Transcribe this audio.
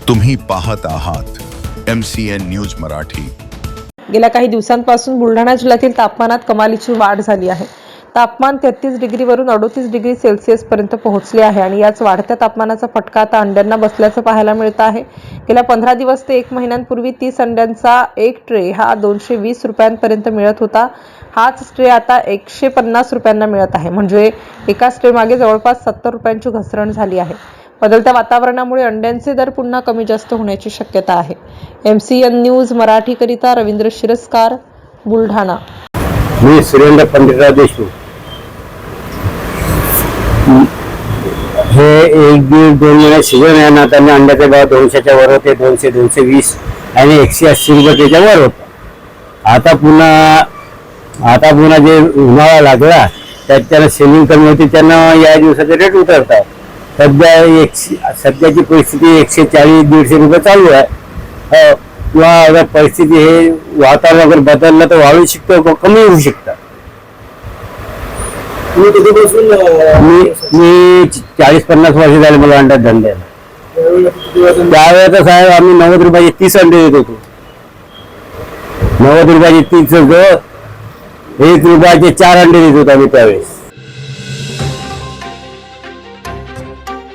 तुम्ही पाहत आहात MCN न्यूज मराठी। गेल्या काही दिवसांपासून बुलढाणा जिल्ह्यातील तापमानात कमालीची वाढ झाली आहे। तापमान 33 डिग्रीवरून 38 डिग्री सेल्सिअस पर्यंत पोहोचले आहे आणि याच वाढत्या तापमानाचा फटका आता अंड्यांना बसल्याचं पाहायला मिळत आहे। गेल्या 15 दिवस ते 1 महिन्यांपूर्वी 30 अंड्यांचा एक ट्रे हा 220 रुपयांपर्यंत मिळत होता। हाच ट्रे आता 150 रुपयांना मिळत आहे, म्हणजे एका ट्रे मागे जवळपास 70 रुपयांची घसरण झाली आहे। बदलत्या वातावरणामुळे अंड्यांचे दर पुन्हा कमी जास्त होण्याची शक्यता आहे। MCN न्यूज मराठी करिता रवींद्र शिरस्कार, बुलढाणा। मी सुरेंद्र पंडितराव देशमुख। हे 1-1.5-2 महिने सीजन आहे ना, त्यांना अंड्याचे भाव 200च्या वर होते, 200, 220 आणि 180 रुपये त्याच्या वर होता। आता पुन्हा जे उन्हाळा लागला त्यात त्याला सेलिंग कमी होती, त्यांना या दिवसाचे रेट उतरतात। सध्याची परिस्थिती 140-150 रुपये चालू आहे। किंवा अगर परिस्थिती हे वातावरण अगर बदललं तर वाढू शकतं, कमी होऊ शकतं। मी 40-50 वर्ष झाले मला अंड्यात धंद्याला। त्यावेळेस साहेब आम्ही 90 रुपयाचे 30 अंडे देत होतो। 90 रुपयाचे 30 1 रुपयाचे 4 अंडे देत होतो आम्ही त्यावेळेस।